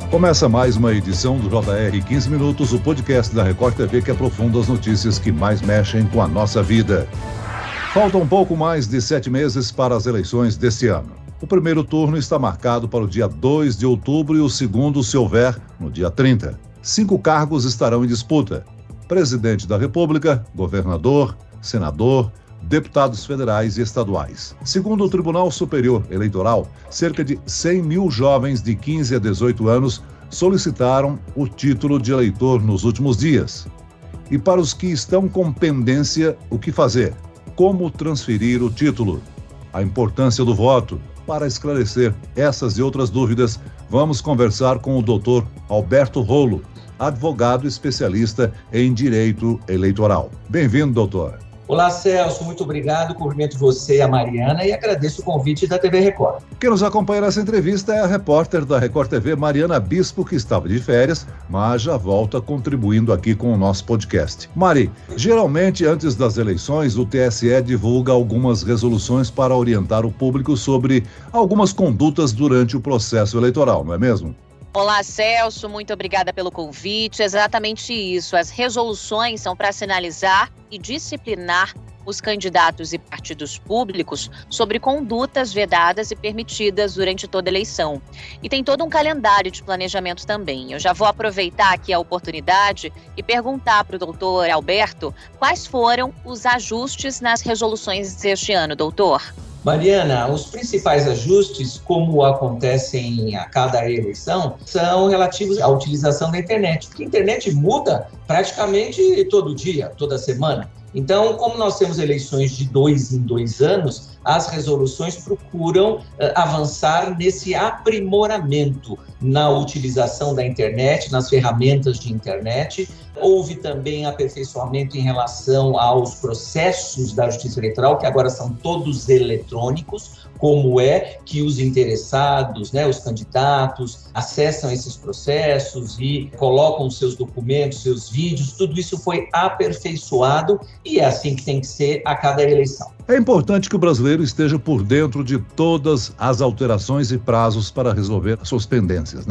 Começa mais uma edição do JR 15 Minutos, o podcast da Record TV que aprofunda as notícias que mais mexem com a nossa vida. Faltam um pouco mais de 7 meses para as eleições deste ano. O primeiro turno está marcado para o dia 2 de outubro e o segundo, se houver, no dia 30. 5 cargos estarão em disputa: presidente da República, governador, senador, deputados federais e estaduais. Segundo o Tribunal Superior Eleitoral, cerca de 100 mil jovens de 15 a 18 anos solicitaram o título de eleitor nos últimos dias. E para os que estão com pendência, o que fazer? Como transferir o título? A importância do voto. Para esclarecer essas e outras dúvidas, vamos conversar com o Dr. Alberto Rolo, advogado especialista em direito eleitoral. Bem-vindo, doutor. Olá, Celso, muito obrigado, cumprimento você e a Mariana e agradeço o convite da TV Record. Quem nos acompanha nessa entrevista é a repórter da Record TV, Mariana Bispo, que estava de férias, mas já volta contribuindo aqui com o nosso podcast. Mari, geralmente antes das eleições, o TSE divulga algumas resoluções para orientar o público sobre algumas condutas durante o processo eleitoral, não é mesmo? Olá, Celso, muito obrigada pelo convite. Exatamente isso. As resoluções são para sinalizar e disciplinar os candidatos e partidos públicos sobre condutas vedadas e permitidas durante toda a eleição. E tem todo um calendário de planejamento também. Eu já vou aproveitar aqui a oportunidade e perguntar para o doutor Alberto quais foram os ajustes nas resoluções deste ano, doutor. Mariana, os principais ajustes, como acontecem a cada eleição, são relativos à utilização da internet, porque a internet muda praticamente todo dia, toda semana. Então, como nós temos eleições de 2 em 2 anos, as resoluções procuram avançar nesse aprimoramento na utilização da internet, nas ferramentas de internet. Houve também aperfeiçoamento em relação aos processos da Justiça Eleitoral, que agora são todos eletrônicos, como é que os interessados, os candidatos, acessam esses processos e colocam seus documentos, seus vídeos, tudo isso foi aperfeiçoado e é assim que tem que ser a cada eleição. É importante que o brasileiro esteja por dentro de todas as alterações e prazos para resolver suas pendências,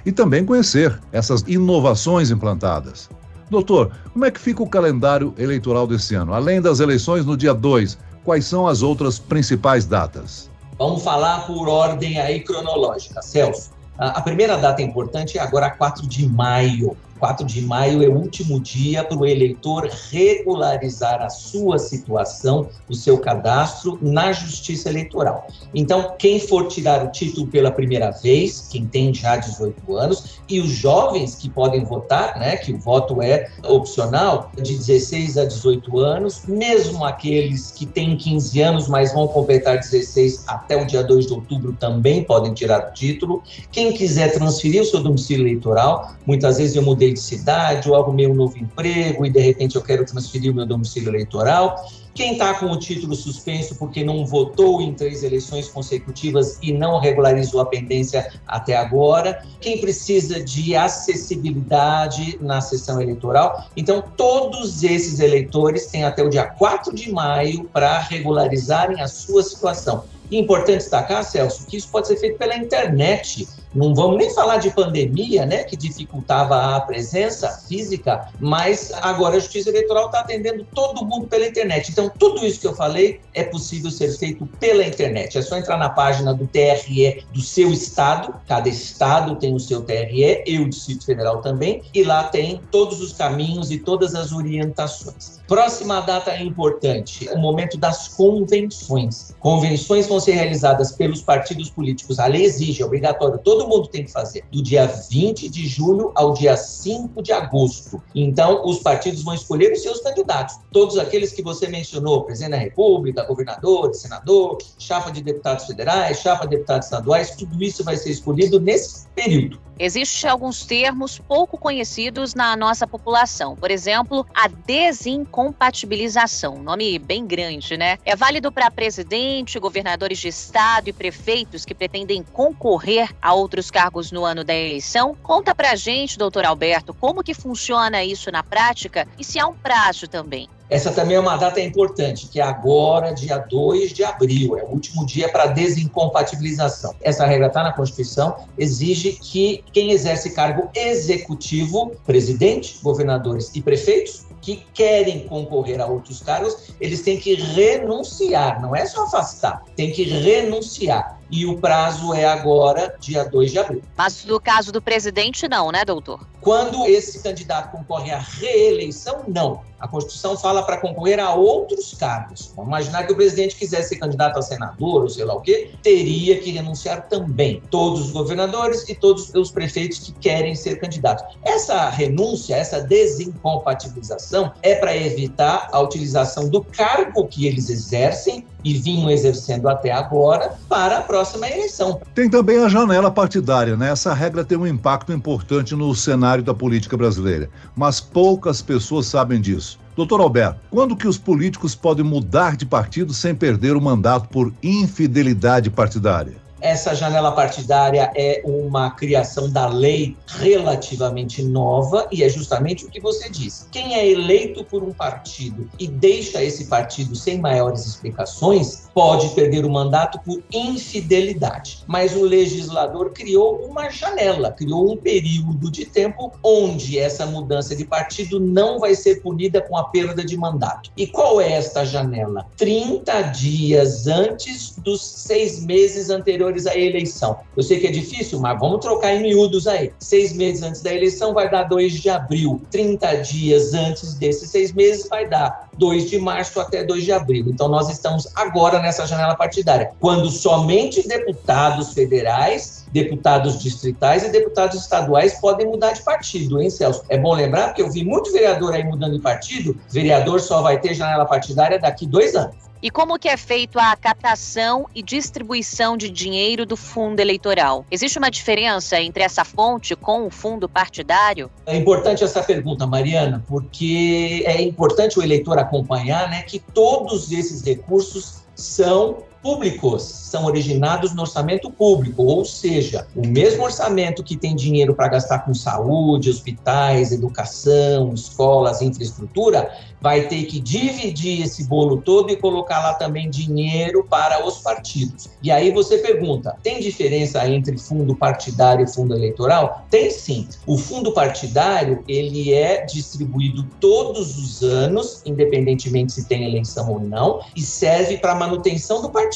E também conhecer essas inovações implantadas. Doutor, como é que fica o calendário eleitoral desse ano? Além das eleições no dia 2, quais são as outras principais datas? Vamos falar por ordem aí cronológica, Celso. A primeira data importante é agora 4 de maio. 4 de maio é o último dia para o eleitor regularizar a sua situação, o seu cadastro na Justiça Eleitoral. Então, quem for tirar o título pela primeira vez, quem tem já 18 anos, e os jovens que podem votar, que o voto é opcional, de 16 a 18 anos, mesmo aqueles que têm 15 anos, mas vão completar 16 até o dia 2 de outubro, também podem tirar o título. Quem quiser transferir o seu domicílio eleitoral, muitas vezes eu mudei de cidade, ou arrumei um novo emprego e de repente eu quero transferir o meu domicílio eleitoral. Quem está com o título suspenso porque não votou em 3 eleições consecutivas e não regularizou a pendência até agora. Quem precisa de acessibilidade na sessão eleitoral. Então, todos esses eleitores têm até o dia 4 de maio para regularizarem a sua situação. E é importante destacar, Celso, que isso pode ser feito pela internet. Não vamos nem falar de pandemia, que dificultava a presença física, mas agora a Justiça Eleitoral está atendendo todo mundo pela internet. Então, tudo isso que eu falei é possível ser feito pela internet. É só entrar na página do TRE do seu estado, cada estado tem o seu TRE, e o Distrito Federal também, e lá tem todos os caminhos e todas as orientações. Próxima data é importante, o momento das convenções. Convenções vão ser realizadas pelos partidos políticos. A lei exige, é obrigatório, todo mundo tem que fazer, do dia 20 de julho ao dia 5 de agosto. Então, os partidos vão escolher os seus candidatos. Todos aqueles que você mencionou, presidente da República, governador, senador, chapa de deputados federais, chapa de deputados estaduais, tudo isso vai ser escolhido nesse período. Existem alguns termos pouco conhecidos na nossa população. Por exemplo, a desincompatibilização, nome bem grande, É válido para presidente, governadores de estado e prefeitos que pretendem concorrer a outros cargos no ano da eleição? Conta pra gente, doutor Alberto, como que funciona isso na prática e se há um prazo também. Essa também é uma data importante, que é agora, dia 2 de abril, é o último dia para desincompatibilização. Essa regra está na Constituição, exige que quem exerce cargo executivo, presidente, governadores e prefeitos, que querem concorrer a outros cargos, eles têm que renunciar, não é só afastar, tem que renunciar. E o prazo é agora, dia 2 de abril. Mas no caso do presidente, não, né, doutor? Quando esse candidato concorre à reeleição, não. A Constituição fala para concorrer a outros cargos. Vamos imaginar que o presidente quisesse ser candidato a senador ou sei lá o quê, teria que renunciar também. Todos os governadores e todos os prefeitos que querem ser candidatos. Essa renúncia, essa desincompatibilização é para evitar a utilização do cargo que eles exercem e vinham exercendo até agora para a próxima eleição. Tem também a janela partidária, né? Essa regra tem um impacto importante no cenário da política brasileira, mas poucas pessoas sabem disso. Doutor Alberto, quando que os políticos podem mudar de partido sem perder o mandato por infidelidade partidária? Essa janela partidária é uma criação da lei relativamente nova e é justamente o que você disse. Quem é eleito por um partido e deixa esse partido sem maiores explicações pode perder o mandato por infidelidade. Mas o legislador criou uma janela, criou um período de tempo onde essa mudança de partido não vai ser punida com a perda de mandato. E qual é esta janela? 30 dias antes dos 6 meses anteriores à eleição. Eu sei que é difícil, mas vamos trocar em miúdos aí. 6 meses antes da eleição vai dar 2 de abril. 30 dias antes desses 6 meses vai dar 2 de março até 2 de abril. Então nós estamos agora nessa janela partidária, quando somente deputados federais, deputados distritais e deputados estaduais podem mudar de partido, hein, Celso? É bom lembrar, porque eu vi muito vereador aí mudando de partido, vereador só vai ter janela partidária daqui 2 anos. E como que é feito a captação e distribuição de dinheiro do fundo eleitoral? Existe uma diferença entre essa fonte com o fundo partidário? É importante essa pergunta, Mariana, porque é importante o eleitor acompanhar, né, que todos esses recursos são públicos, são originados no orçamento público, ou seja, o mesmo orçamento que tem dinheiro para gastar com saúde, hospitais, educação, escolas, infraestrutura, vai ter que dividir esse bolo todo e colocar lá também dinheiro para os partidos. E aí você pergunta, tem diferença entre fundo partidário e fundo eleitoral? Tem sim. O fundo partidário, ele é distribuído todos os anos, independentemente se tem eleição ou não, e serve para a manutenção do partido.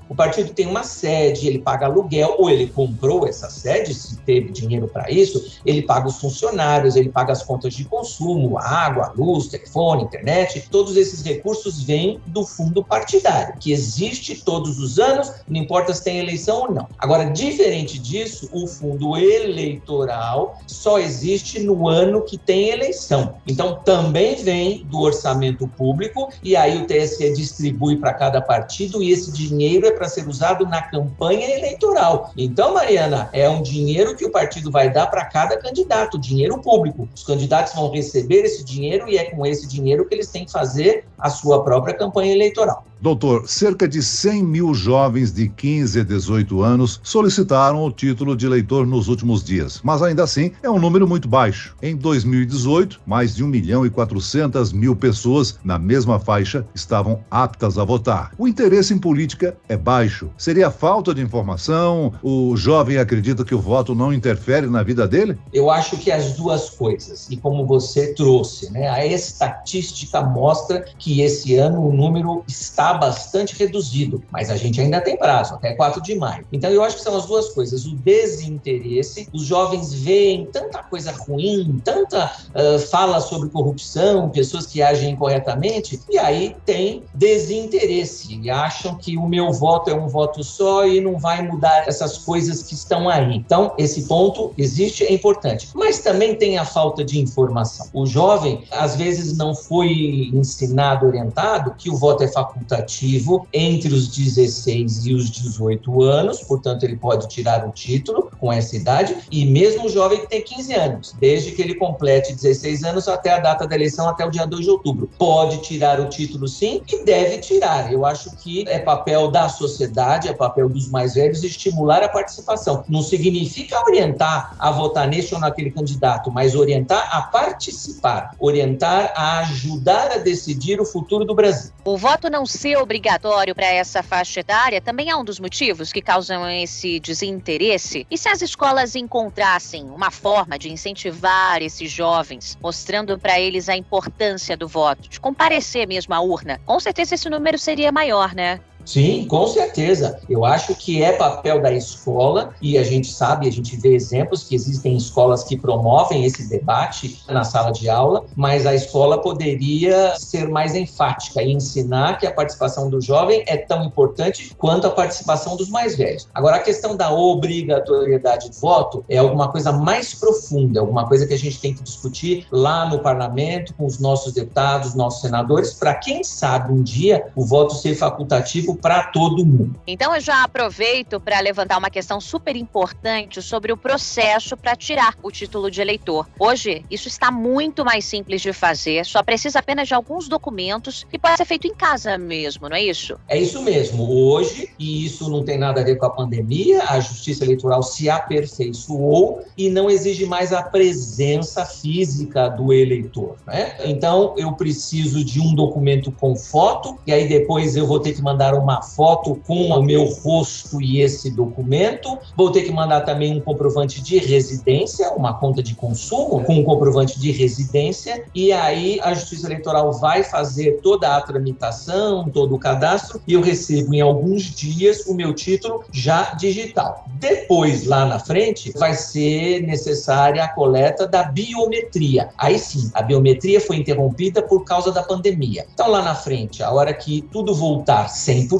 O partido tem uma sede, ele paga aluguel, ou ele comprou essa sede, se teve dinheiro para isso, ele paga os funcionários, ele paga as contas de consumo, água, luz, telefone, internet, todos esses recursos vêm do fundo partidário, que existe todos os anos, não importa se tem eleição ou não. Agora, diferente disso, o fundo eleitoral só existe no ano que tem eleição. Então, também vem do orçamento público, e aí o TSE distribui para cada partido, e esse dinheiro é para ser usado na campanha eleitoral. Então, Mariana, é um dinheiro que o partido vai dar para cada candidato, dinheiro público. Os candidatos vão receber esse dinheiro e é com esse dinheiro que eles têm que fazer a sua própria campanha eleitoral. Doutor, cerca de 100 mil jovens de 15 a 18 anos solicitaram o título de eleitor nos últimos dias, mas ainda assim é um número muito baixo. Em 2018, mais de 1.400.000 pessoas na mesma faixa estavam aptas a votar. O interesse em política é baixo. Seria falta de informação? O jovem acredita que o voto não interfere na vida dele? Eu acho que as duas coisas, e como você trouxe, né, a estatística mostra que esse ano o número está bastante reduzido, mas a gente ainda tem prazo, até 4 de maio. Então eu acho que são as duas coisas, o desinteresse, os jovens veem tanta coisa ruim, tanta fala sobre corrupção, pessoas que agem incorretamente, e aí tem desinteresse, e acham que o meu voto é um voto só e não vai mudar essas coisas que estão aí. Então esse ponto existe, é importante, mas também tem a falta de informação. O jovem, às vezes, não foi ensinado, orientado, que o voto é facultativo entre os 16 e os 18 anos, portanto ele pode tirar o título, com essa idade, e mesmo o jovem que tem 15 anos, desde que ele complete 16 anos até a data da eleição, até o dia 2 de outubro. Pode tirar o título sim e deve tirar. Eu acho que é papel da sociedade, é papel dos mais velhos estimular a participação. Não significa orientar a votar neste ou naquele candidato, mas orientar a participar, orientar a ajudar a decidir o futuro do Brasil. O voto não ser obrigatório para essa faixa etária também é um dos motivos que causam esse desinteresse? E se as escolas encontrassem uma forma de incentivar esses jovens, mostrando para eles a importância do voto, de comparecer mesmo à urna, com certeza esse número seria maior, né? Sim, com certeza. Eu acho que é papel da escola e a gente sabe, a gente vê exemplos que existem escolas que promovem esse debate na sala de aula, mas a escola poderia ser mais enfática e ensinar que a participação do jovem é tão importante quanto a participação dos mais velhos. Agora, a questão da obrigatoriedade de voto é alguma coisa mais profunda, alguma coisa que a gente tem que discutir lá no parlamento, com os nossos deputados, nossos senadores, para quem sabe um dia o voto ser facultativo para todo mundo. Então eu já aproveito para levantar uma questão super importante sobre o processo para tirar o título de eleitor. Hoje, isso está muito mais simples de fazer, só precisa apenas de alguns documentos e pode ser feito em casa mesmo, não é isso? É isso mesmo. Hoje, e isso não tem nada a ver com a pandemia, a Justiça Eleitoral se aperfeiçoou e não exige mais a presença física do eleitor, né? Então, eu preciso de um documento com foto e aí depois eu vou ter que mandar uma foto com o meu rosto e esse documento. Vou ter que mandar também um comprovante de residência, uma conta de consumo com um comprovante de residência, e aí a Justiça Eleitoral vai fazer toda a tramitação, todo o cadastro, e eu recebo em alguns dias o meu título já digital. Depois, lá na frente, vai ser necessária a coleta da biometria. Aí sim, a biometria foi interrompida por causa da pandemia. Então, lá na frente, a hora que tudo voltar 100%,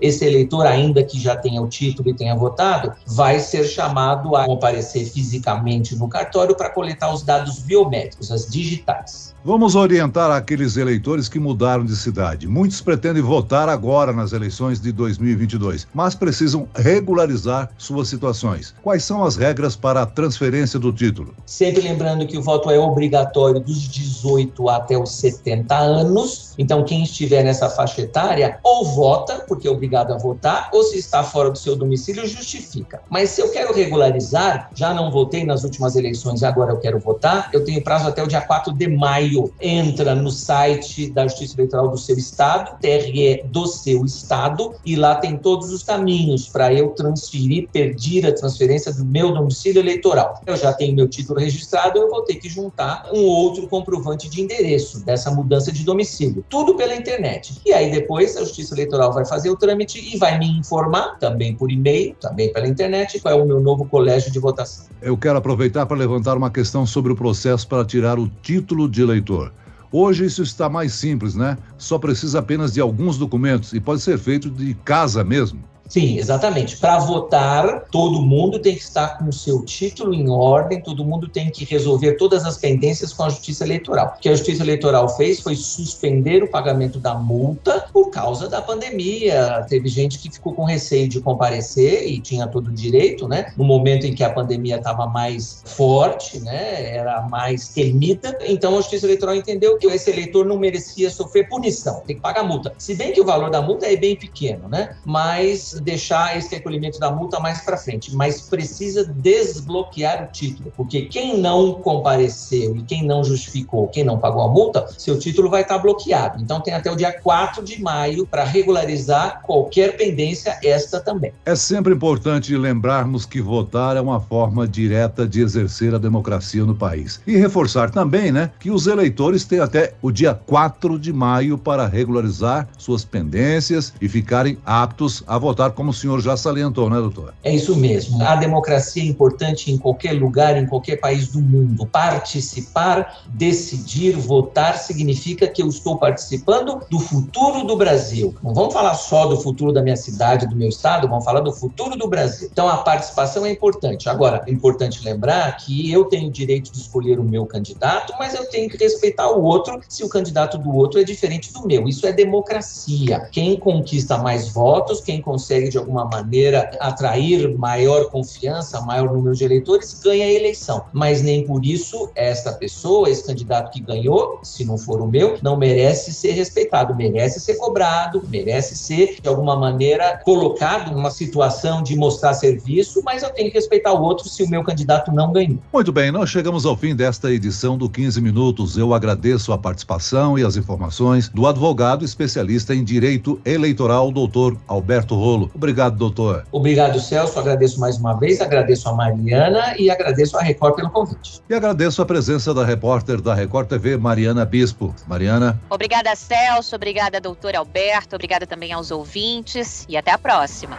esse eleitor, ainda que já tenha o título e tenha votado, vai ser chamado a comparecer fisicamente no cartório para coletar os dados biométricos, as digitais. Vamos orientar aqueles eleitores que mudaram de cidade. Muitos pretendem votar agora nas eleições de 2022, mas precisam regularizar suas situações. Quais são as regras para a transferência do título? Sempre lembrando que o voto é obrigatório dos 18 até os 70 anos. Então, quem estiver nessa faixa etária, ou vota, porque é obrigado a votar, ou se está fora do seu domicílio, justifica. Mas se eu quero regularizar, já não votei nas últimas eleições e agora eu quero votar, eu tenho prazo até o dia 4 de maio. Entra no site da Justiça Eleitoral do seu estado, TRE do seu estado, e lá tem todos os caminhos para eu pedir a transferência do meu domicílio eleitoral. Eu já tenho meu título registrado, eu vou ter que juntar um outro comprovante de endereço dessa mudança de domicílio. Tudo pela internet. E aí depois a Justiça Eleitoral vai fazer o trâmite e vai me informar, também por e-mail, também pela internet, qual é o meu novo colégio de votação. Eu quero aproveitar para levantar uma questão sobre o processo para tirar o título de eleitor. Hoje isso está mais simples, né? Só precisa apenas de alguns documentos e pode ser feito de casa mesmo. Sim, exatamente. Para votar, todo mundo tem que estar com o seu título em ordem, todo mundo tem que resolver todas as pendências com a Justiça Eleitoral. O que a Justiça Eleitoral fez foi suspender o pagamento da multa por causa da pandemia. Teve gente que ficou com receio de comparecer e tinha todo o direito, né? No momento em que a pandemia estava mais forte, né? Era mais temida. Então a Justiça Eleitoral entendeu que esse eleitor não merecia sofrer punição, tem que pagar multa. Se bem que o valor da multa é bem pequeno, né? Mas deixar esse recolhimento da multa mais para frente, mas precisa desbloquear o título, porque quem não compareceu e quem não justificou, quem não pagou a multa, seu título vai estar bloqueado. Então tem até o dia 4 de maio para regularizar qualquer pendência, esta também. É sempre importante lembrarmos que votar é uma forma direta de exercer a democracia no país. E reforçar também, né, que os eleitores têm até o dia 4 de maio para regularizar suas pendências e ficarem aptos a votar, como o senhor já salientou, né, doutor? É isso mesmo. A democracia é importante em qualquer lugar, em qualquer país do mundo. Participar, decidir, votar, significa que eu estou participando do futuro do Brasil. Não vamos falar só do futuro da minha cidade, do meu estado, vamos falar do futuro do Brasil. Então, a participação é importante. Agora, é importante lembrar que eu tenho o direito de escolher o meu candidato, mas eu tenho que respeitar o outro se o candidato do outro é diferente do meu. Isso é democracia. Quem conquista mais votos, quem consegue consegue, de alguma maneira, atrair maior confiança, maior número de eleitores, ganha a eleição. Mas nem por isso esta pessoa, esse candidato que ganhou, se não for o meu, não merece ser respeitado, merece ser cobrado, merece ser, de alguma maneira, colocado numa situação de mostrar serviço, mas eu tenho que respeitar o outro se o meu candidato não ganhou. Muito bem, nós chegamos ao fim desta edição do 15 Minutos. Eu agradeço a participação e as informações do advogado especialista em direito eleitoral, doutor Alberto Rolo. Obrigado, doutor. Obrigado, Celso. Agradeço mais uma vez, agradeço a Mariana e agradeço a Record pelo convite. E agradeço a presença da repórter da Record TV, Mariana Bispo. Mariana. Obrigada, Celso. Obrigada, doutor Alberto. Obrigada também aos ouvintes e até a próxima.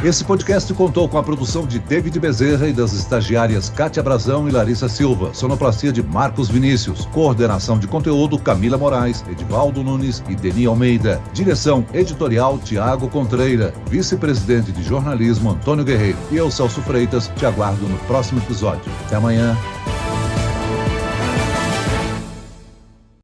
Esse podcast contou com a produção de David Bezerra e das estagiárias Kátia Brazão e Larissa Silva, sonoplastia de Marcos Vinícius, coordenação de conteúdo Camila Moraes, Edivaldo Nunes e Deni Almeida, direção editorial Tiago Contreira, vice-presidente de jornalismo Antônio Guerreiro. E eu, Celso Freitas, te aguardo no próximo episódio. Até amanhã.